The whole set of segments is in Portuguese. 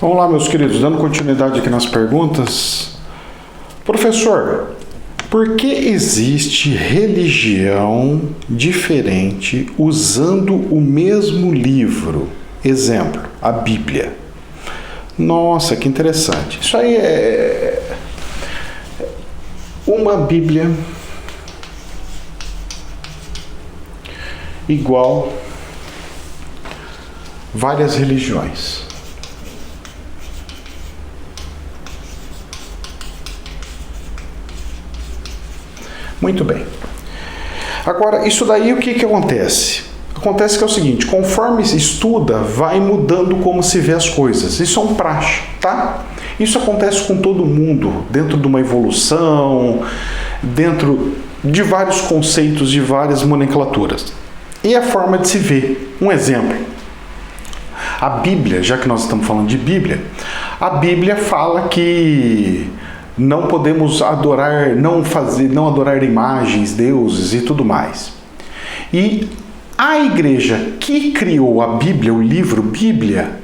Vamos lá, meus queridos, dando continuidade aqui nas perguntas. Professor, por que existe religião diferente usando o mesmo livro? Exemplo, a Bíblia. Nossa, que interessante. Isso aí é uma Bíblia igual várias religiões. Muito bem. Agora, isso daí o que acontece? Acontece que é o seguinte, conforme se estuda, vai mudando como se vê as coisas. Isso é um praxe, tá? Isso acontece com todo mundo, dentro de uma evolução, dentro de vários conceitos, de várias nomenclaturas. E a forma de se ver. Um exemplo. A Bíblia, já que nós estamos falando de Bíblia, a Bíblia fala que não podemos adorar, não adorar imagens, deuses e tudo mais. E a igreja que criou a Bíblia, o livro Bíblia,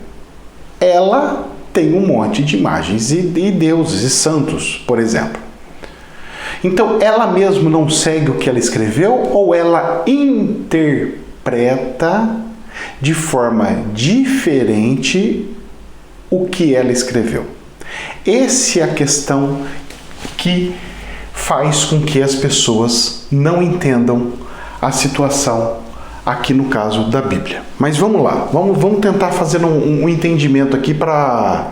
ela tem um monte de imagens e deuses e santos, por exemplo. Então, ela mesma não segue o que ela escreveu ou ela interpreta de forma diferente o que ela escreveu? Essa é a questão que faz com que as pessoas não entendam a situação aqui no caso da Bíblia. Mas vamos lá, vamos tentar fazer um entendimento aqui para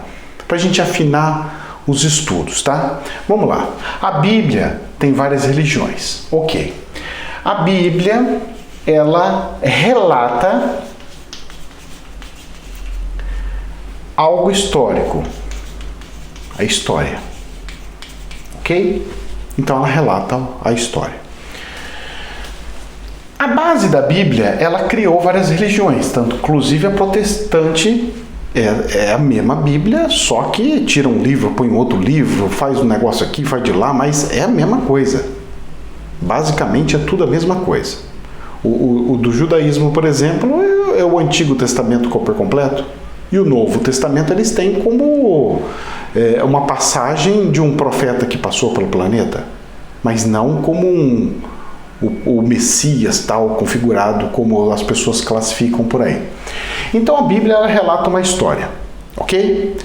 a gente afinar os estudos, tá? Vamos lá. A Bíblia tem várias religiões, ok. A Bíblia, ela relata algo histórico. A história. Ok? Então ela relata a história. A base da Bíblia, ela criou várias religiões, tanto inclusive a protestante é a mesma Bíblia, só que tira um livro, põe outro livro, faz um negócio aqui, faz de lá, mas é a mesma coisa. Basicamente é tudo a mesma coisa. O do judaísmo, por exemplo, é o Antigo Testamento por completo. E o Novo Testamento eles têm como uma passagem de um profeta que passou pelo planeta, mas não como o Messias tal, configurado como as pessoas classificam por aí. Então a Bíblia ela relata uma história, ok?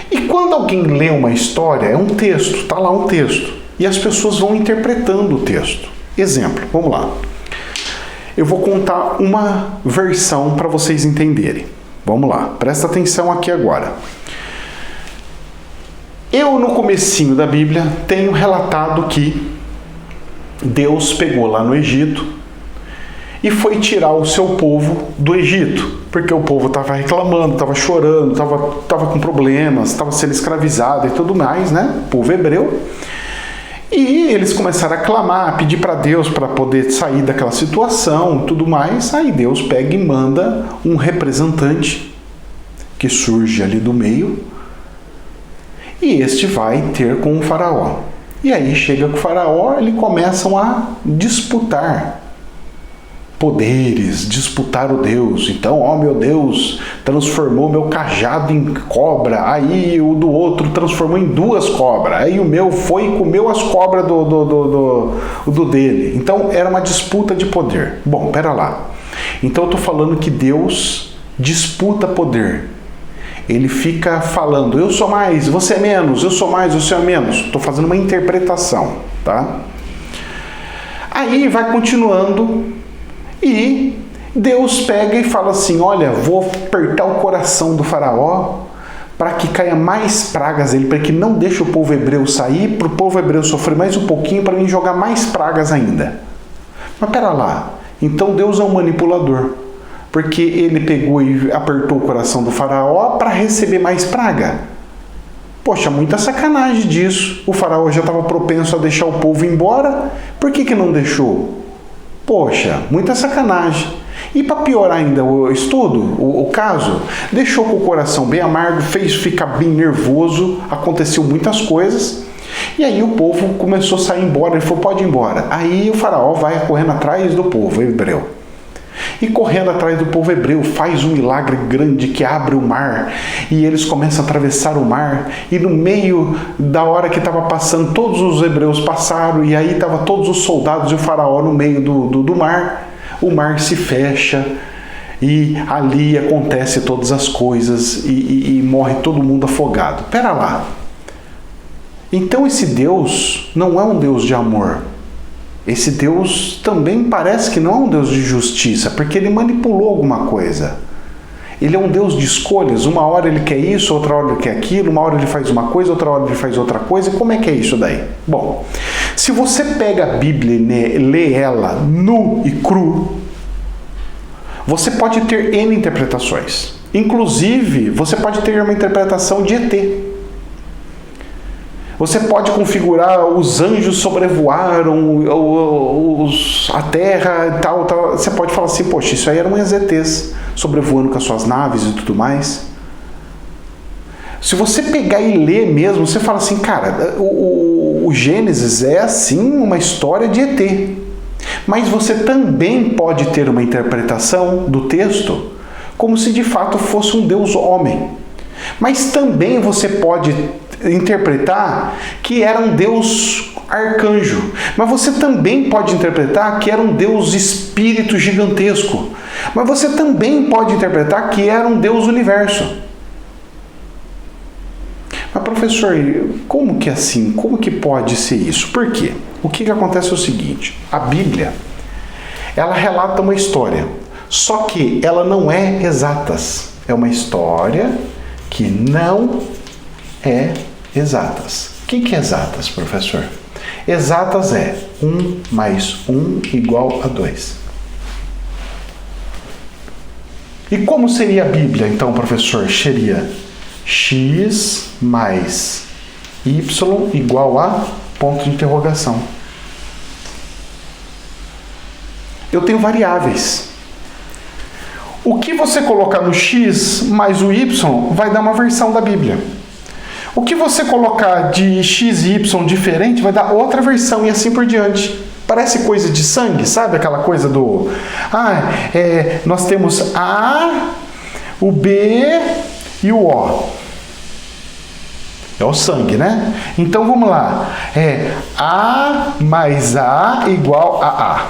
E quando alguém lê uma história, é um texto, está lá um texto, e as pessoas vão interpretando o texto. Exemplo, vamos lá. Eu vou contar uma versão para vocês entenderem. Vamos lá, presta atenção aqui agora. Eu, no comecinho da Bíblia, tenho relatado que Deus pegou lá no Egito e foi tirar o seu povo do Egito, porque o povo estava reclamando, estava chorando, estava com problemas, estava sendo escravizado e tudo mais, né? O povo hebreu. E eles começaram a clamar, a pedir para Deus para poder sair daquela situação e tudo mais. Aí Deus pega e manda um representante que surge ali do meio. E este vai ter com o faraó. E aí chega com o faraó, eles começam a disputar poderes, disputar o Deus. Então, ó meu Deus, transformou meu cajado em cobra. Aí o do outro transformou em 2 cobras. Aí o meu foi e comeu as cobras do dele. Então, era uma disputa de poder. Bom, pera lá. Então, eu estou falando que Deus disputa poder. Ele fica falando, eu sou mais, você é menos, eu sou mais, você é menos. Estou fazendo uma interpretação, tá? Aí vai continuando e Deus pega e fala assim, olha, vou apertar o coração do faraó para que caia mais pragas nele, para que não deixe o povo hebreu sair, para o povo hebreu sofrer mais um pouquinho, para mim jogar mais pragas ainda. Mas pera lá, então Deus é um manipulador. Porque ele pegou e apertou o coração do faraó para receber mais praga. Poxa, muita sacanagem disso. O faraó já estava propenso a deixar o povo embora. Por que não deixou? Poxa, muita sacanagem. E para piorar ainda o estudo, o caso, deixou com o coração bem amargo, fez ficar bem nervoso, aconteceu muitas coisas. E aí o povo começou a sair embora, ele falou, pode ir embora. Aí o faraó vai correndo atrás do povo hebreu. E correndo atrás do povo hebreu, faz um milagre grande que abre o mar. E eles começam a atravessar o mar. E no meio da hora que estava passando, todos os hebreus passaram. E aí estavam todos os soldados e o faraó no meio do mar. O mar se fecha. E ali acontece todas as coisas. E morre todo mundo afogado. Pera lá. Então esse Deus não é um Deus de amor. Esse Deus também parece que não é um Deus de justiça, porque ele manipulou alguma coisa. Ele é um Deus de escolhas. Uma hora ele quer isso, outra hora ele quer aquilo, uma hora ele faz uma coisa, outra hora ele faz outra coisa. Como é que é isso daí? Bom, se você pega a Bíblia e lê ela nu e cru, você pode ter N interpretações. Inclusive, você pode ter uma interpretação de ET. Você pode configurar os anjos sobrevoaram a terra e tal. Você pode falar assim, poxa, isso aí eram ETs sobrevoando com as suas naves e tudo mais. Se você pegar e ler mesmo, você fala assim, cara, o Gênesis é assim uma história de ET. Mas você também pode ter uma interpretação do texto como se de fato fosse um Deus homem. Mas também você pode interpretar que era um Deus arcanjo, mas você também pode interpretar que era um Deus espírito gigantesco, mas você também pode interpretar que era um Deus universo. Mas professor, como que é assim? Como que pode ser isso? Por quê? O que acontece é o seguinte, a Bíblia, ela relata uma história, só que ela não é exatas, é uma história que não é exatas. O que é exatas, professor? Exatas é 1 mais 1 igual a 2. E como seria a Bíblia, então, professor? Seria x mais y igual a ponto de interrogação. Eu tenho variáveis. O que você colocar no x mais o y vai dar uma versão da Bíblia. O que você colocar de x e y diferente vai dar outra versão e assim por diante. Parece coisa de sangue, sabe? Aquela coisa do... nós temos A, o B e o O. É o sangue, né? Então vamos lá. A mais A igual a A.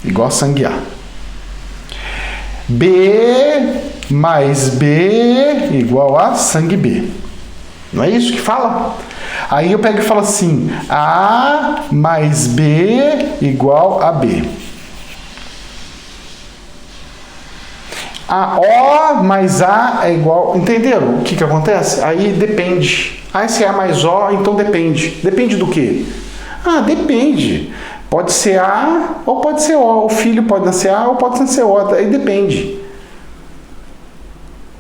Igual a sangue A. B mais B igual a sangue B. Não é isso que fala? Aí eu pego e falo assim, A mais B igual a B. A O mais A é igual... Entenderam o que acontece? Aí depende. Se é A mais O, então depende. Depende do quê? Depende. Pode ser A ou pode ser O. O filho pode nascer A ou pode nascer O. Aí depende.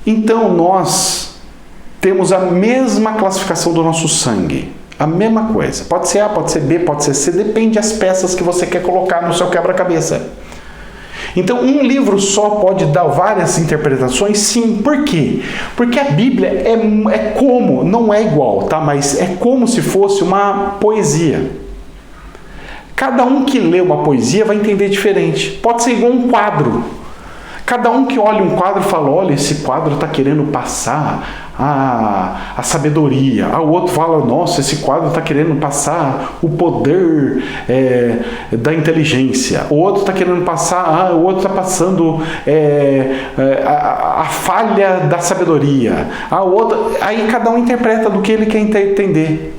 Então nós temos a mesma classificação do nosso sangue. A mesma coisa. Pode ser A, pode ser B, pode ser C. Depende das peças que você quer colocar no seu quebra-cabeça. Então, um livro só pode dar várias interpretações? Sim. Por quê? Porque a Bíblia é como, não é igual, tá? Mas é como se fosse uma poesia. Cada um que lê uma poesia vai entender diferente. Pode ser igual um quadro. Cada um que olha um quadro fala, olha, esse quadro está querendo passar a sabedoria. O outro fala, nossa, esse quadro está querendo passar o poder da inteligência. O outro está querendo passar, o outro está passando a falha da sabedoria. O outro, aí cada um interpreta do que ele quer entender.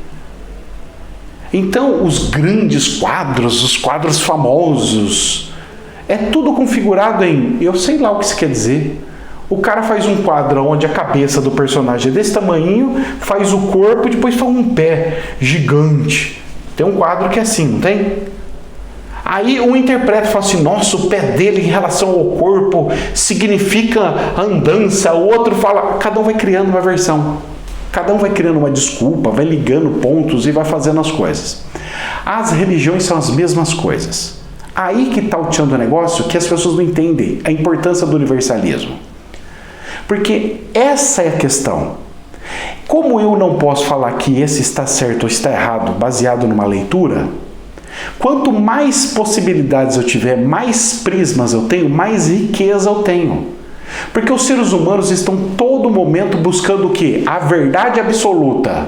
Então, os grandes quadros, os quadros famosos, é tudo configurado em, eu sei lá o que isso quer dizer. O cara faz um quadro onde a cabeça do personagem é desse tamanho, faz o corpo e depois faz um pé gigante. Tem um quadro que é assim, não tem? Aí um interpreta e fala assim, nossa, o pé dele em relação ao corpo significa andança. O outro fala, cada um vai criando uma versão. Cada um vai criando uma desculpa, vai ligando pontos e vai fazendo as coisas. As religiões são as mesmas coisas. Aí que está o tchan do negócio, que as pessoas não entendem a importância do universalismo. Porque essa é a questão. Como eu não posso falar que esse está certo ou está errado baseado numa leitura, Quanto mais possibilidades eu tiver, mais prismas eu tenho, mais riqueza eu tenho. Porque os seres humanos estão todo momento buscando o quê? A verdade absoluta.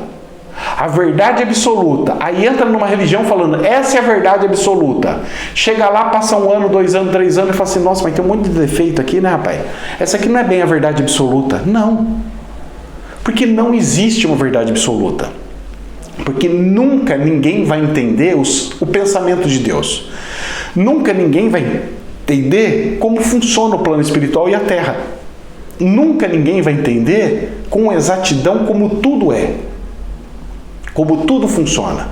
A verdade absoluta. Aí entra numa religião falando, essa é a verdade absoluta. Chega lá, passa 1 ano, 2 anos, 3 anos e fala assim, nossa, mas tem um monte de defeito aqui, né, rapaz? Essa aqui não é bem a verdade absoluta. Não. Porque não existe uma verdade absoluta. Porque nunca ninguém vai entender o pensamento de Deus. Nunca ninguém vai entender como funciona o plano espiritual e a Terra. Nunca ninguém vai entender com exatidão como tudo é. Como tudo funciona.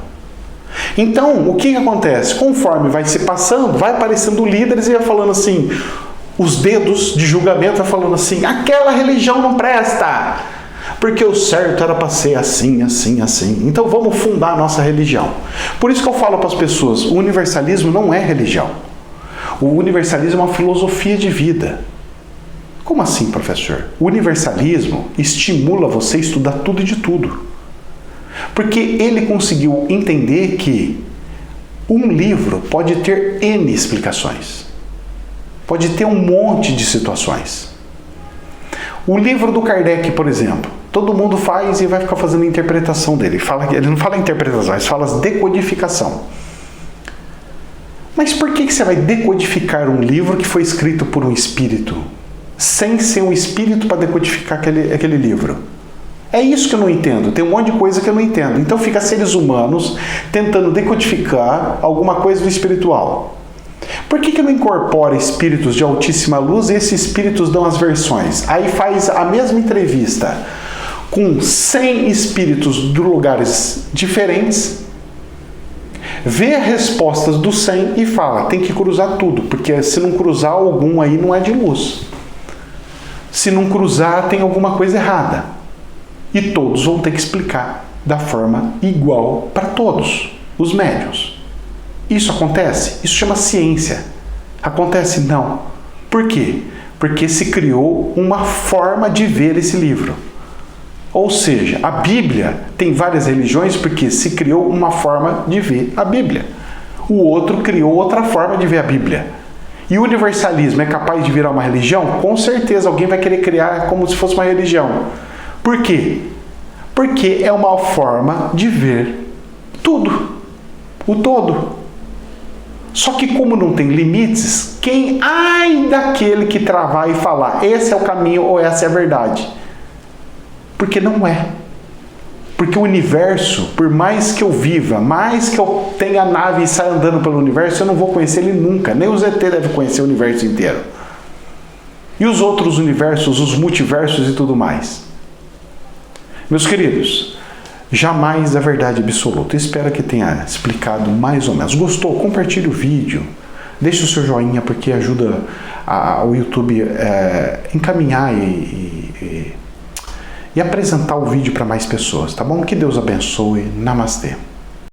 Então, o que acontece? Conforme vai se passando, vai aparecendo líderes e vai falando assim, os dedos de julgamento vai falando assim, aquela religião não presta, porque o certo era para ser assim, assim, assim. Então vamos fundar a nossa religião. Por isso que eu falo para as pessoas, o universalismo não é religião. O universalismo é uma filosofia de vida. Como assim, professor? O universalismo estimula você a estudar tudo e de tudo. Porque ele conseguiu entender que um livro pode ter N explicações. Pode ter um monte de situações. O livro do Kardec, por exemplo, todo mundo faz e vai ficar fazendo a interpretação dele. Ele não fala interpretação, ele fala decodificação. Mas por que você vai decodificar um livro que foi escrito por um espírito, sem ser um espírito para decodificar aquele livro? É isso que eu não entendo. Tem um monte de coisa que eu não entendo. Então fica seres humanos tentando decodificar alguma coisa do espiritual. Por que não incorpora espíritos de altíssima luz e esses espíritos dão as versões? Aí faz a mesma entrevista com 100 espíritos de lugares diferentes, vê as respostas dos 100 e fala, tem que cruzar tudo, porque se não cruzar algum aí não é de luz. Se não cruzar tem alguma coisa errada. E todos vão ter que explicar da forma igual para todos os médiuns. Isso acontece? Isso chama ciência. Acontece? Não. Por quê? Porque se criou uma forma de ver esse livro. Ou seja, a Bíblia tem várias religiões porque se criou uma forma de ver a Bíblia. O outro criou outra forma de ver a Bíblia. E o universalismo é capaz de virar uma religião? Com certeza alguém vai querer criar como se fosse uma religião. Por quê? Porque é uma forma de ver tudo, o todo. Só que como não tem limites, ai daquele que travar e falar, esse é o caminho ou essa é a verdade? Porque não é. Porque o universo, por mais que eu viva, mais que eu tenha nave e saia andando pelo universo, eu não vou conhecer ele nunca. Nem os ET devem conhecer o universo inteiro. E os outros universos, os multiversos e tudo mais. Meus queridos, jamais a verdade absoluta. Espero que tenha explicado mais ou menos. Gostou? Compartilhe o vídeo. Deixe o seu joinha porque ajuda o YouTube encaminhar e apresentar o vídeo para mais pessoas, tá bom? Que Deus abençoe. Namastê.